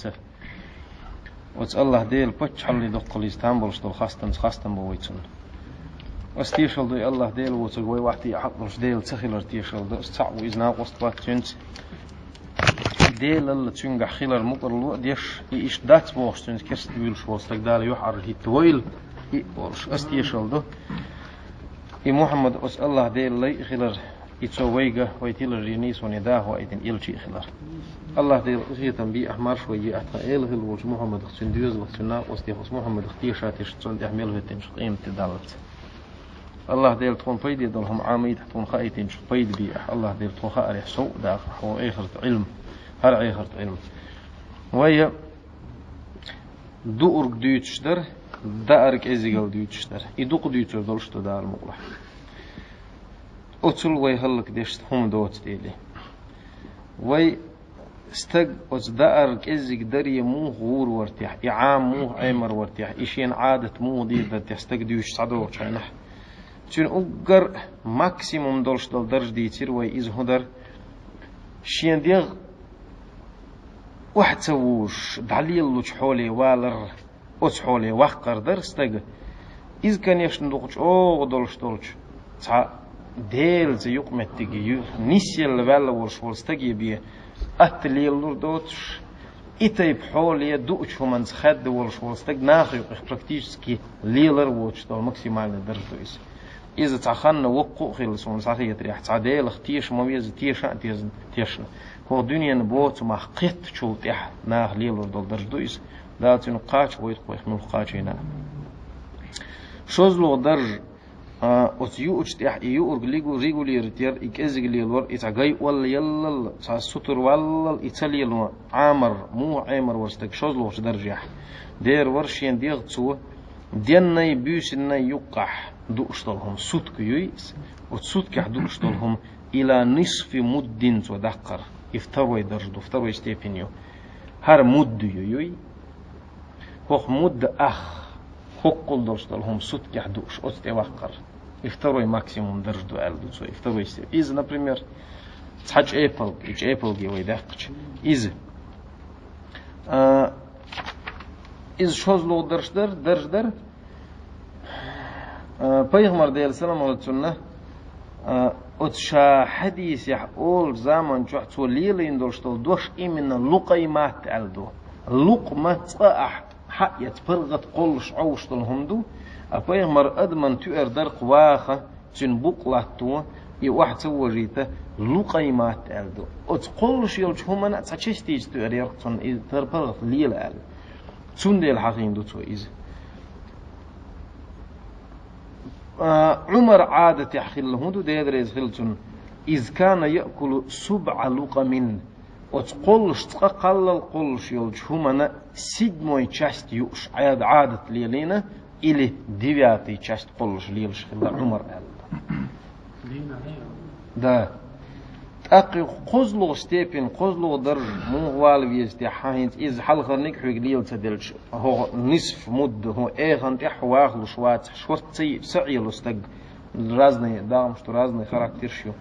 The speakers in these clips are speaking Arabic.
ته وتس الله ديل بتش حلي دقل إسطنبول شتول خاستن بويتون واستيشل دو الله ديل وتقوي وقتي حقلش ديل تخيلر تيشل دو استعو إذنا قصبات تنت ديل اللي تنجح خيلر مقرلو ديش إيش دات بوش تنت كست بيلش وستك دال يحر هي تويل إيش استيشل دو إي محمد أس الله ديل لي خيلر يتسويجا ويتيلر رينيس ونداه وأيدن إلشي خيلر الله ديل غير تنبي أحمر شوية أتقال غير وش محمد خسن ديوز وخسنا واستيخص محمد اختيشات يشتون تحمله تنشقين تدالت الله ديل تكون فيدي دولهم عاميد تكون خايتين شقيد بي الله ديل تكون خاري سوء دا هو آخرة علم هر آخرة علم وهي دورك ديوتشتر دارك إزيجال ديوتشتر يدوق ديوتشتر دولشتو دار مغلح أتل ويهلك ديشت هم دوت ديلي وي استق وزدارك إزيج دري مو غور ورتيح إعام مو عمر ورتيح إشين عادة مو ديدة تستق ديوش صدوق شينح تون أقر ماكسيموم دولش دول درج ديتير وي إز هدر شين ديغ واحد سووش دليل لوش حولي والر أس حولي وقر در استق إز كان يشندوقش أو دولش تا ديل زي يقمت تجي نسيل ولا ورش ورستجي بيه أتليل دوتش إتايب حولي دوتش هم نسخد ورش ورستج ناخي практически ليلر ووتش دول ماكسيمال درجة إذا تخن وقو خلص ونسخية تريح تعديل اختيش مميز تيشنا هو دنيا نبوت ما قيت شو تيح ناخ ليلر دول درجة ده تنقاش ويتقوي من القاچينا شوزلو درج أتيو أجتيح إيو أرجليجو ريجولير تير إكازجليلور إتعجي ولا يلا سطر ولا إيطاليا عامر مو عامر ورستك شوزلو درجح دير ورشين ديغ تو ديناي بيوسناي يقح دوشتلهم سوتك يويس وتسوتك دوشتلهم إلى نصف مدين ودقر يفتروا يدرجوا يفتروا يستيبينيو هر مد يوي هو مد حقل دوشتلهم سوتك دوش أستوقر второй максимум държду алду цой второй степ из например цач apple гевой дахч из шозло държдар пайғамбар дейл салам алейхи от ша хадис я ол zaman чух цолилин доштол дош именно луқаймат алду луқмат حقيت فرغت قلش عوشتل همدو أبيغمر أدمن تؤر درق واخة تنبوق لاتو واحد سوجيته لقيمات ألدو أتقلش يلش هم أنا تشتيج تؤر يرقصن تربرغ ليل أل تندي الحقين دو تو إز عمر عادة يحخل هندو ديدريز خلتن إذ كان يأكل 7 لقم وتقولش تقلل قولش يلش هم أنا سيدموي часть يوش عادة ليلينا или 9 часть قولش ليلش خلا عمر قال да أقي قزلو ستيبين قزلو درج مو والفيستي حاينت إز حلقرنك حق ليل تدلش هو نصف مد هو إيغان تحواغل شوات شورتي سعيل استق разные دام что разные характер شو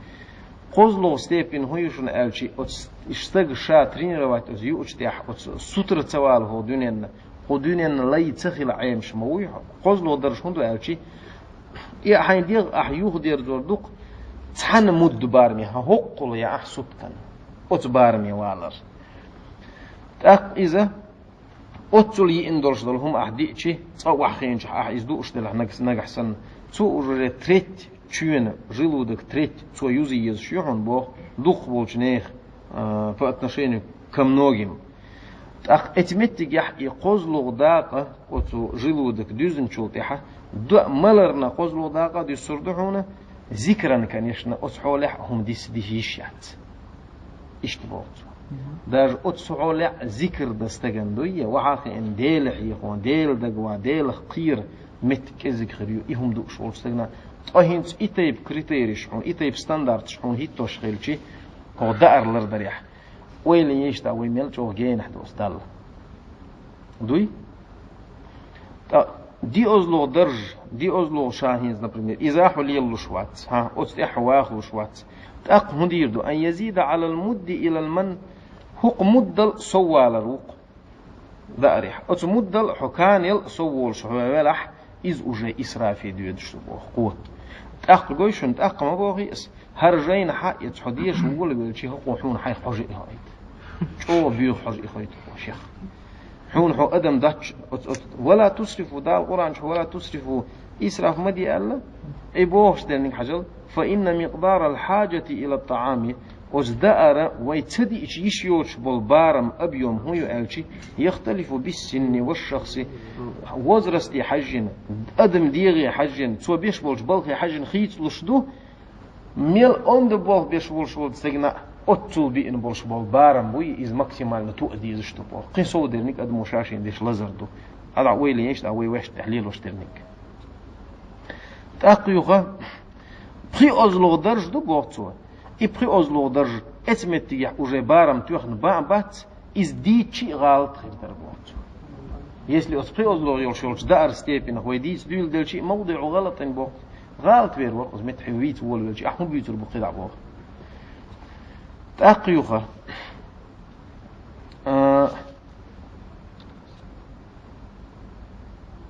قزلو ستيبين هو يشون ألشي استق شا тренировать أز يوشتيح سوتر تسوال هو دنيا لا يتخيل عيم شموي قزلو درج هندو ألشي يا حين ديغ أحيوه دير زوردوق تحن مد بارمي هقول يا أحسب كان أتبارمي والر إذا أتولي إندرش دلهم أحديتشي تصوح خينش إزدوش دلح نجحسن تو أجر تريت تشين جلودك تريت تو يوزي يزشيحون بوه دوخ بولشنيخ по отношению ко многим этиметти гях и козлу дака оту желудок дюзен чултиха до малерна козлу дака дюсурдухуна ذكرا конечно أتحولهم ديشيات اشتباط даже أتحول ذكر دستجندوية وعاق إن ديل حيقون ديل دجوا ديل قير متك ذكريو إهم دوش ولستجنا أهينس إتيب كريتيريش حون إتيب ستاندرد حون هيتوش خيلشي هو دار لردريح ويلي يشتا ويميل شو جين حد وستال دوي دي أزلو درج دي أزلو شاهين например إذا حولي اللشوات ها أستحواخ لشوات تأق هنديردو أن يزيد على المد إلى المن حق مد سوال الوق داريح أتمدل حكانيل صول شوالح إز أجي إسرافي ديود شبوه قوة تأقل قويشون تأقل ما بوغي إس هرجين حق يتحديه شوول بيلشي قوحون حي حجي إخويت شو بيو حجي إخويت شيخ حون حو أدم داتش ولا تسرفوا دا القرآن شو ولا تسرفوا إسراف مدي ألا أي بوغش دلنك حجل فإن مقدار الحاجة إلى الطعام وزدأر ويتدي يشيوش بالبارم أبيوم هو يألشي يختلف بالسن والشخص وزرستي حجن أدم ديغي حجن سو بيش بولش بالخي حجن خيت لشدو ميل أند بول بيش بولش بول تسجنا أتول بيئن بولش بالبارم وي إز ماكسيمال نتوء دي زشتو بول قين سو ديرنك أدم مشاشين ديش لزردو هذا عويلي يشت عوي ويش تحليل وشترنك تأقيوغا بخي أزلوغ درج دو بوغتوا и при озлодерж этметия уже барам тюхн бац из дичи галт хирдербот если от при озлодер шолч дар степень хойдис дюл дельчи موضع غلط بو غلط بير وقت متحويت ولجي احم بيتر بقيد عبو تاقيوخه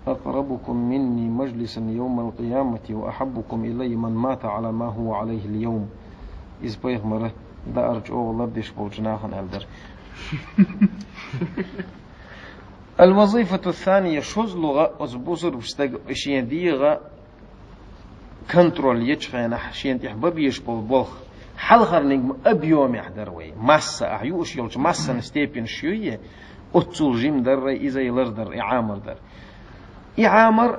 أقربكم مني مجلسا يوم القيامة وأحبكم إلي من مات على ما هو عليه اليوم إز بيغمره دا أرجع والله بديش بوجناهن ألدر الوظيفة الثانية شوز لغة أزبوزر بستق إشيان ديغة كنترول يجخينا حشيان تحبب يشبه بولخ حلخر نجم أبيوم يحدروي ماسة أحيوش يلج ماسة نستيبين شوية أتول جيم در إذا يلردر إعامر در إعامر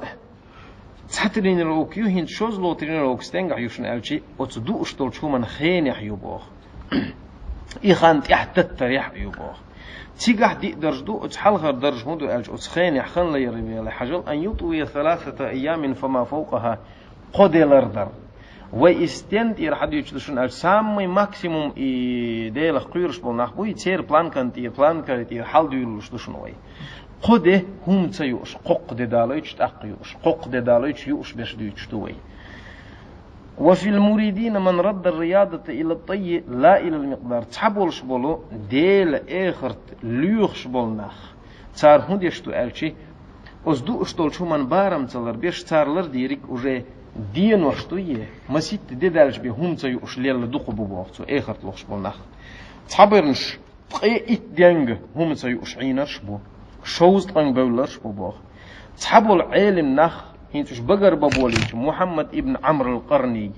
تحترين الروك يهين شوز لو ترين الروك ستنجع يوشن ألشي وتصدو أشتول شو من خين يحيوبوه إخان تحتتر يحيوبوه تيجح دي درجدو أتحلغر درج هندو ألش أتخين يحخن لي ربي لحجل أن يطوي 3 أيام فما فوقها قدلر در ويستند إلى حد يشتشون ألش سامي ماكسيموم ديل قيرش بولناخ بوي تير بلان كانت حال ديول يشتشون وي قده هم تيوش قق دالويش تأقيوش قق دالويش يوش بيش ديوش توي وفي المريدين من رد الرياضة إلى الطي لا إلى المقدار تحبولش بولو ديل آخر ليوخش بولناخ تار هند يشتو ألشي أزدو أشتول شو من بارم تلر بيش تارلر ديريك وجه دين وشتوية مسيت ديدالش بي هم تيوش ليل دوخ بوبوغتو آخر تلوخش بولناخ تحبرنش تقي إت ديانج هم تيوش عينرش بو شوز طن بولرش بوبوغ تحبول علم نخ هنتش بقر بابوليش محمد ابن عمرو القرني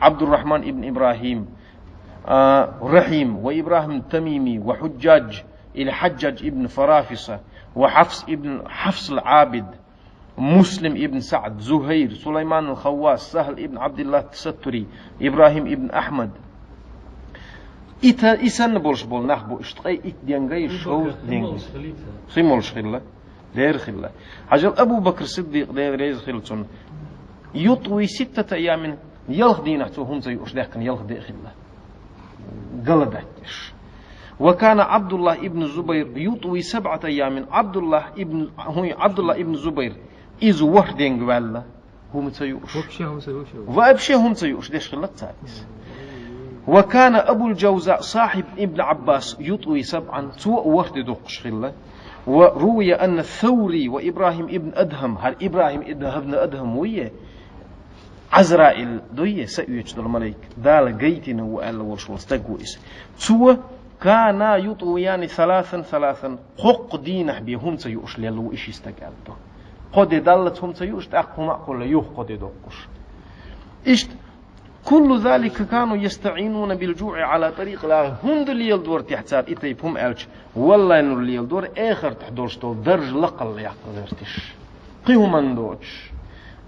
عبد الرحمن ابن إبراهيم رحيم وإبراهيم التميمي وحجاج إلى حجاج ابن فرافصة حفص العابد مسلم ابن سعد زهير سليمان الخواس سهل ابن عبد الله التستري إبراهيم ابن أحمد إسان بولش بول نخبو اشتقي إت ديانجاي شوز ديانجاي خيمولش خلا دير خلا حجل أبو بكر الصديق دير ريز خلتون يطوي 6 أيام يلخ دينحتو هم زي أشداكن يلخ دي خلا قلدتش وكان عبد الله ابن الزبير يطوي 7 أيام عبد الله ابن الزبير إذ وحدين قبالة هم سيوش وأبشي هم سيوش ديش خلا التاليس وكان أبو الجوزاء صاحب ابن عباس يطوي 7 سوء وحد دوقش خلا وروي أن الثوري وإبراهيم ابن أدهم هل إبراهيم ابن أدهم ويه عزرائيل دويه سأيوش دول ملايك دال قيتنا وقال ورشول استقويس سوء كان يطويان 3 قق دينه بيهم سيوش ليلو إشي استقالته قد دالتهم سيوش تأقهم أقول يوه قد دوقش إشت كل ذلك كانوا يستعينون بالجوع على طريق الله هند اللي يلدور تحتاب إتيبهم ألش والله إنه اللي يلدور آخر تحضرش طول درج لق اللي يقدرتش قيهم اندوش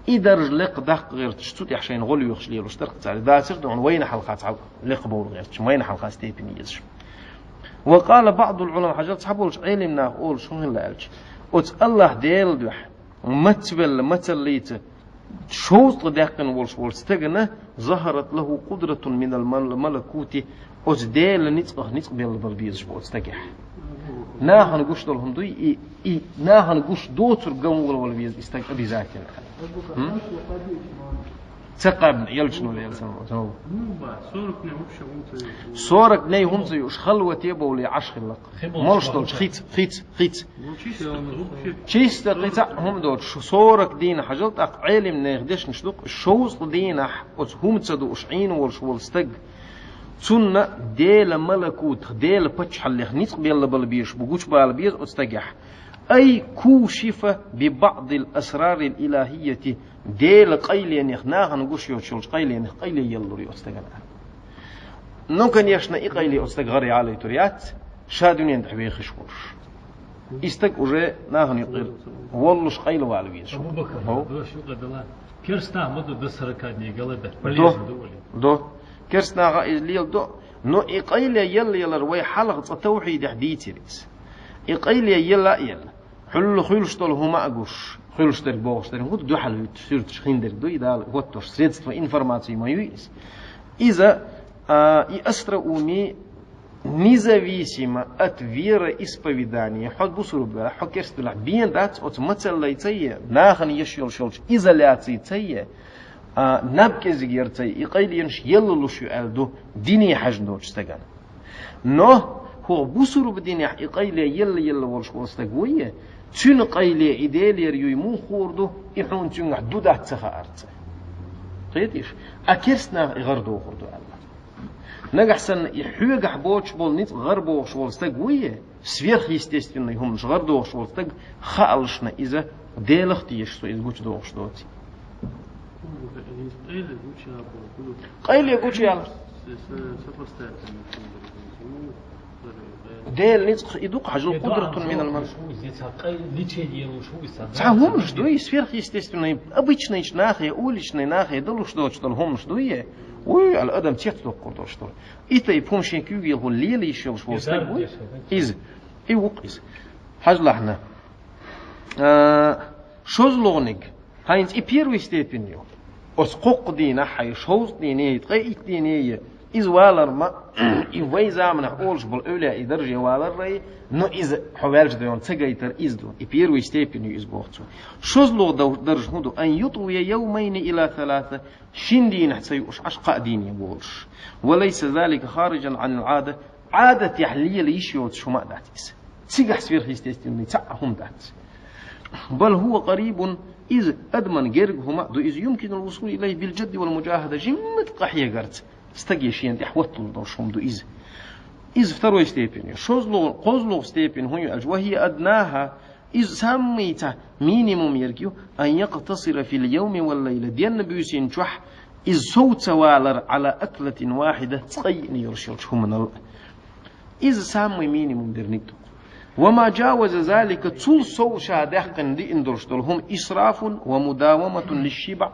درج لق دق غيرتش توت يحشين غلو يخش ليلو اشترق تعالي دا سردون وين حلقات لق بول غيرتش وين حلقات ستيبني يزش وقال بعض العلماء حاجات صحبولش علمنا أقول شو هلا ألش قلت الله ديل دوح متليت شوز تدقن والستجنة ظهرت له قدرة من الملكوت أجدال نتق بالبيز بوستجح ناهن قش دولهم دوي ناهن قش دوتر قوم والبيز استج بذاكر تقابل يلشنو ليلسنو صورك نيهم زي وش خلوة يبوا لي 10 لق مالش دولش خيت чисто قطع هم دوت صورك دين حجلت علم ناخدش نشدق الشوز دين هم تصدق عين والشوال استج سنة ديل ملكوت ديل بتش حلخ نيت بيلا بالبيش بوجوش بالبيز استجح أي كوشفة ببعض الأسرار الإلهية ديل قيل نخناها نقوش يوتشلش قيل يلوري استجنا نمكن يشنا إقيلي استجغري على تريات شادونين تحبي خشوش استك уже ناهن يقيل والله قيل والبيز أبو بكر هو شو قبله كرسنا مدة بسركات يقلبه دو كرسنا غايز ليل دو نو إقيل يلا روي حلقة توحيد حديثيريس إقيل يلا حلو خيلش طول هما أقوش خيلش تر بوش تر هو دو حلو تشير تشخيندر دو يدال غوتوش سредства информации моюис إذا يأسرؤوني независимо от вероисповедания حد بصرب حد كرستلا بين دات от مثليتيه ناخن يشيل изоляции تيه نبكز جيرتي إقيل ينش يللوش يالدو ديني حجندوش تجان نو هو بصرب ديني إقيل يلا ولش وستجويه تون قيل إدالير يمون خوردو يحون تون حدودات تخارت قيديش أكرسنا غردو خوردو الله نجحسن يحوج بوش بول نيت غربو شوال стегуе сверхъестественный هم مش غردو شوال стег خالشنا إذا ديلختيش что изгуч до что ти قيل يقول يلا ديل نيت يدوق حاجة قدرة من المال هم مش دوي сверхъестественный обычный нахе уличный нахе долу что هم مش دوي وي الأدم تيتلو قدر شطر إتا يفهم شيء كيو يقول ليلي يشيل شو استقبل إز يوقيس حاج لحنا شوز لغنك هاينز إبيرو يستيبينيو أسقوق دينا حي شوز ديني تقيت ديني إز والر ما إوي زامن أولش بالأولى يدرج والر رأي نو إز حوالج ديون تجيتر إزدو إبيرو يستيبينيو إز بوقتو شوز لغ درج هدو أن يطوي يومين إلى ثلاثة شندين حتسيوش عشقاء دين يقولش وليس ذلك خارجا عن العادة عادة يحلية ليشيوت شو ما داتيس تيجح سفير خيستيستيني تعهم دات بل هو قريب إذ أدمن جرق هما دو إذ يمكن الوصول إليه بالجد والمجاهدة جمت قحية قرت استقيشين تحوتل دوشهم دو إذ فتروا يستيبين شوزلو قوزلو ستيبين هو وهي أدناها إذ سميته مينيموم يركيو أن يقتصر في اليوم والليلة ديان بيوسين شح إذ صوت سوالر على أكلة واحدة تقين يرشلش من إذ سمي مينيموم درنيتو وما جاوز ذلك تول صو شادحقن دي اندرشتل هم إسراف ومداومة للشبع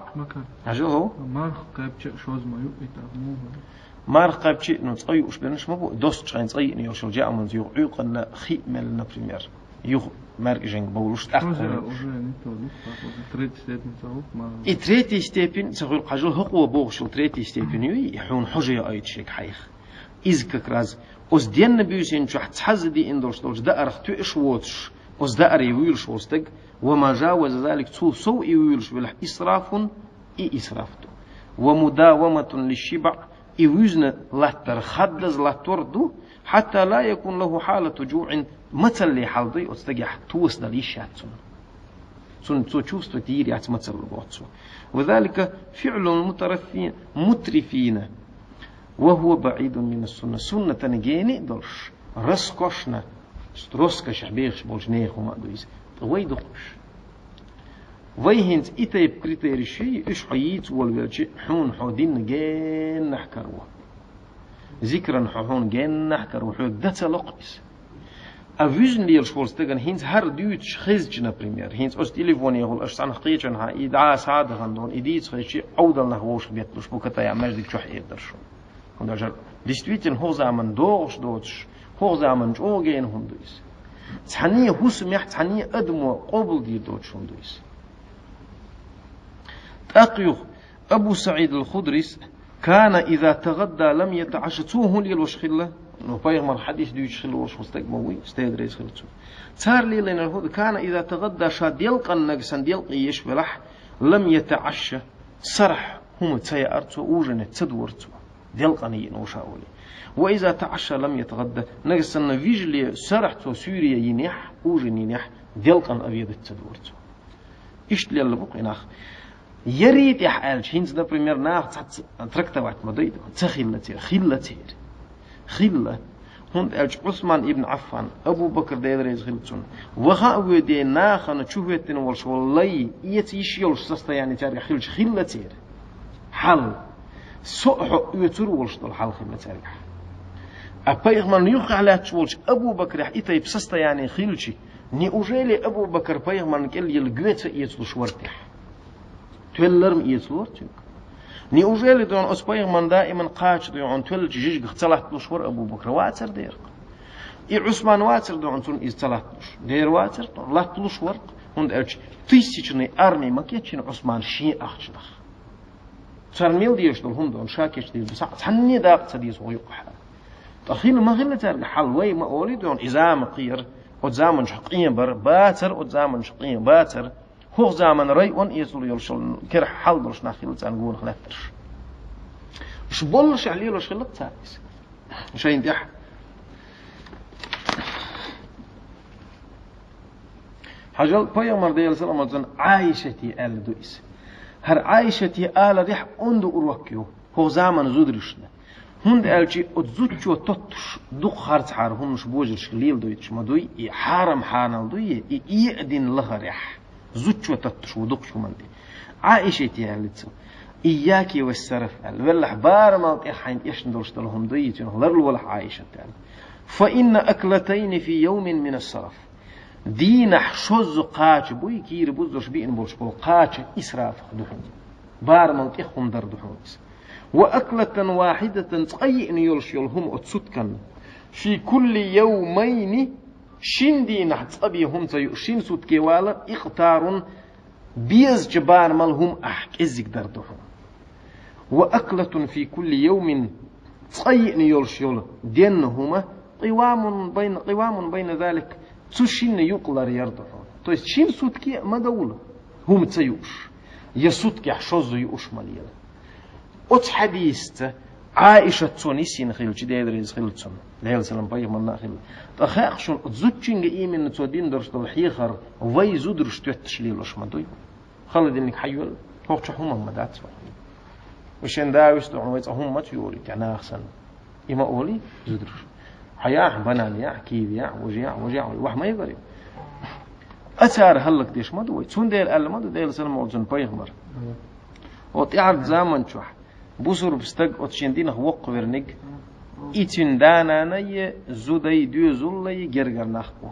هو مارخ قابتش شوز ما يؤتموه مارخ قابتش نو تصاي وش بنش مبو دوست شاين تصاي يرشل جاء من زيو عيقن خيمل نبريمير يخ مرجعين بقولوش أخر. إي تريتي ستيبين تقول قجل هقوة بوغشل تريتي ستيبين يحون حجة أيد شيك حيخ إذ كراز أز دين نبيوسين شو حتحز دي إندرش دولش دا أرخ تو إشواتش أز دا أريويلش وستق وما جاوز ذلك تو سو إيويلش بالح إسراف إي إسرافتو ومداومة للشبع إيوزن لا ترخدز لا تردو حتى لا يكون له حالة جوع مثل لي حالدي أستجح توس دليشاتون سن تشوفت تيري عت مثل البوتسو وذلك فعل المترفين مترفين وهو بعيد من السنة سنة تنجيني درش رسكشنا ستروسكش عبيخش بولجنيخ وما دويس ويدقش ويهنت إتيب كريتيري شيء إيش حييت والوالشي حون حودين جين نحكروه ذكرا حون جين نحكروه حوك داتا لقيس أفيجن ليل شولستغن هينز هر دوتش خيزجنا بريمير هينز أش تليفوني هول أش سان حقيقة ها إدعاء سعادة غندون إديت خيشي أودل نهوش بيتلوش بوكتا يعمل ديك شو حيقدرشو هندرجر ديستويتن هو زمن دوتش هو زمن جوجين هندويس تحنيه هو سمح تحنيه أدمو قبل دي دوتش هندويس تأقيو أبو سعيد الخدريس كان إذا تغدى لم يتعشتوه ليل وشخله نبيغمر حديث دويش خلو وش مستقبوي استيدريس خلتو صار لي لنا الهود كان إذا تغدى شاد يلقى النقسن يلقي يشبلح لم يتعشى صرح هم تسيارتو وجنة تدورتو يلقى نيين وشاولي وإذا تعشى لم يتغدى نقصنا فيجلي سرحتو سوريا ينيح أوجن ينيح ديلقن أبيض التدورتو إشتلي اللي بقى ناخ يريد يحقل هينز دا بريمير ناخ تركتوات مديد خلة هند ألج عثمان ابن عفان أبو بكر ديريز خلتون وها ودي ناخ أنا شوفت نولش والله يتيشيلش سستا يعني تاريخ خلة تير حل سوء يتر ولش دول حل خلة تاريخ أبيغمان يوقع على تولش أبو بكر إتى بسستا يعني خلشي неужели أبو بكر بيغمان كل يلقيت يتلوش ورتح تولرم يتلورتك неужели دون أس بيغمان دائما قاش دون تول جيج اختلحت لشور أبو بكر واتر دير عثمان واتر دون تون اختلحت دير واتر لا تلوش ورق هند ألش تيسيشني أرمي ما كيتشين عثمان شيء أخشدخ ترميل ديش دول هم دون شاكيش ديش بساعة تحني داق تديس ويقح تخيل ما غير ترجع حلوي ما أولي دون إزام قير وزامن شقين بر باتر وزامن شقين باتر هو زامن ري وان يزول يلشل كرح حل برش ناخيل تانقون خلاترش مش بولش عليه لش خلط تايس مش هيندح حجل بيامر ديال سلام عايشتي آل دويس هر عايشتي آل ريح اندو اروكيو هو زامن زودرشنا هند ألشي أتزوجوا تطش دق خارج حار هم مش بوجرش ليل دويتش ما دوي حرم حانل دوي يأدين لها ريح زوجوا تطش ودق شو مندي عائشة تيالتسو إياكي والسرف الولح بار ما تحين إيش ندرش لهم دويتين غير الولح عائشة تال فإن أكلتين في يوم من السرف دين حشوز قاش بوي كير بوزرش بين بولش بو قاش إسراف دحون بار ما تحهم در دحون وأكلة واحدة تقيئن يلهم أتسدكن في كل يومين شندي نحت أبيهم تيؤشين سدكي والا إختار بيز جبار مالهم أحك إزيك دردهم وأكلة في كل يوم تقيئن يلشيول دينهما قوام بين ذلك تشين يقلر يردهم تويس شين سدكي ما دولة هم تيؤش يسدكي حشوز يؤش مليلا أت حديث عائشة تونسين خيل جديد ريز خيلتون ليل سلام بايغ من ناخل تخاخشون تزوجين إيمن تودين درش الحيخر وي زودرش تشليلوش ما دوي خلد إنك حيول هوقش هم مدات وشين داويس دعوة هم ما تيوري كنا أحسن إما أولي زودرش حياة بنان يا كيف يا وجيع وح ما يقري أثار هلك ديش ما دوي تون ديل أل ما ديل سلام وجن بايغ مر وتعرض زمن شوح بوسر بستق أتشندين هوق ورنق إتن دانا نية زودي دو زولي جرجر نخبو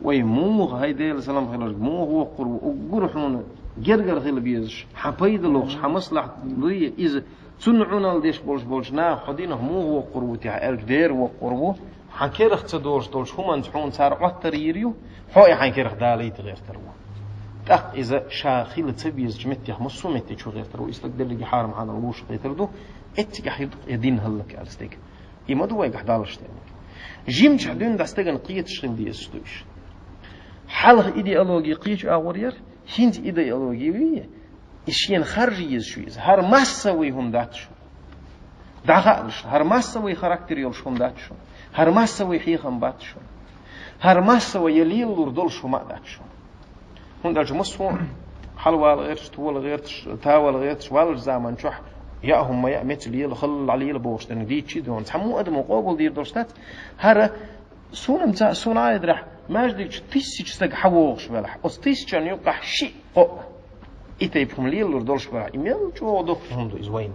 ويموغ هيدا السلام خير مو هو قرب وجرحون جرجر خير بيزش حبيد لوخش حمصلح ضي إذا تنعون الديش بولش نا خدينه مو هو قرب تاع الجدير وقربه حكيرخ تدورش دولش هم انتحون صار عطر يريو حوي حكيرخ دالي تغير تروى تأخ إذا شاخيل تبيز جمتي مصومتي شو غير تروى يستقدر لي حارم هذا الوش قيتردو اتك يدين هلك أرستيك إما دوا يقحدالش تاني جيم جحدون دستجن قيت شغل دي استويش حلق إيديولوجي قيش أورير هند إيديولوجي إشين خارجي يزشويز هر مسوي هم داتشو دعالش هر مسوي خاراكتر يلشون داتشو هر مسوي حيخم باتشو هر مسوي يليل لردولشو ما داتشو هند الج مسوون حلوة غيرش طول غيرش تاول غيرش والج زمان شح يا هم يا مثل يل خل عليه البوش لأن دي شيء دون تحمو أدم وقابل دير درستات هر سونم تا سوناي درح ماجدك تيسيش تك حووش بلح أستيش كان يقح شيء قو إتيبهم ليل لردولش بلح إميل جو دوخ هندو إزوين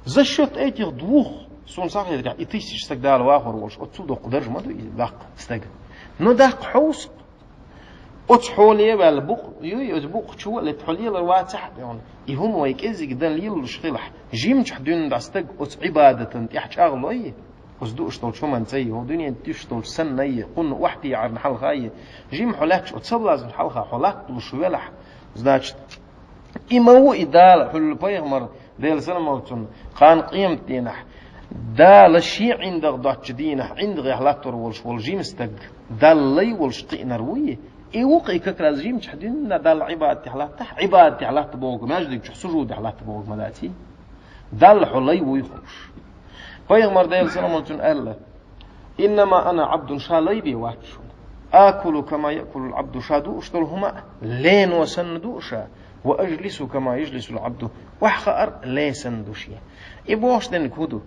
زشت أيتي دوخ سون صاحي درح إتيسيش تك دال واخر وش أتصدق درج ما دو دق استج ندق حوس أتحولي بالبق يزبق شو اللي تحولي الواتح يعني يهم ويكذي جدا ليل الشخلح جيم تحدون دستق عبادة يحشغلوا أيه وصدوش طول شو من زيه ودنيا تشتول سنة أيه قن وحدي عرن حلقة أيه جيم حلاكش وتصل لازم حلقة حلاك وشوالح زداش إما هو إدالة حلو بيغمر ديل سلموتون قان قيمة دينح دال الشيء عندك ضاع دينح عند غيحلاتور والجيم استق دال لي والشقي نرويه إيوقي ككراز جيم تحدين دال عبادة حلات بوق ما جدك سجود حلات بوق مداتي دال حلي ويخش Peygamber de sallallahu aleyhi ve sellem إنما أنا عبد شالي بيواتشون آكل كما يأكل العبد شادوش هما لين وسندوشا وأجلس كما يجلس العبد وحخر لي سندوشيا إبوش دن كودو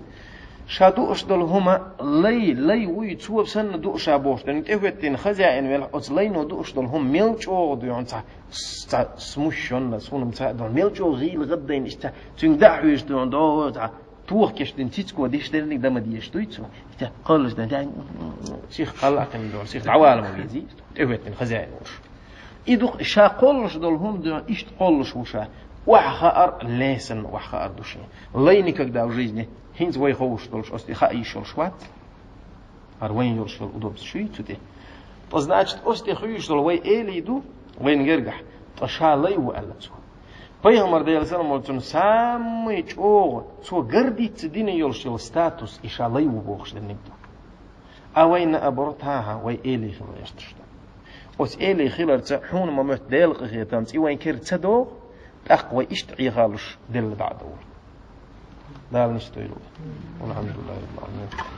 شادوش هما لي ويتسوب سندوشا بوش دن تهوتين خزائن ولا أصلين ودوش هم ميلشو ديون تا سموشون سونم تا دون ميلشو غيل غدين إشتا تندعوش دون دو تا توه كشتن تيتكو ديشترنك دم ديشتويتسو إذا قالش ده شيخ قلق من شيخ العوالم الذي تهوتين خزائن وش إذا شاقولش هم دون إشت قولش وشا وحخار ليسن وحخار دوشي لينك كدا وجيزني هينز وي خوش دولش أستي خاي شلشوات أروين يرشل أدوبس شوي تدي значит أستي خويش دول وي إلي دو وين يرجح تشالي وألتسو Peygamber de sallallahu aleyhi ve sellem samый чого цо гордится дine йолшил статус и шалай у богшленникто. А вайна абортаха вай эли хилаштышта. Ос эли хиларца хун мамет делق хитамс и вайн кер цадо тaqwa اشتعي خالش دل بعده. دال نشتويلو. والحمد لله رب العالمين.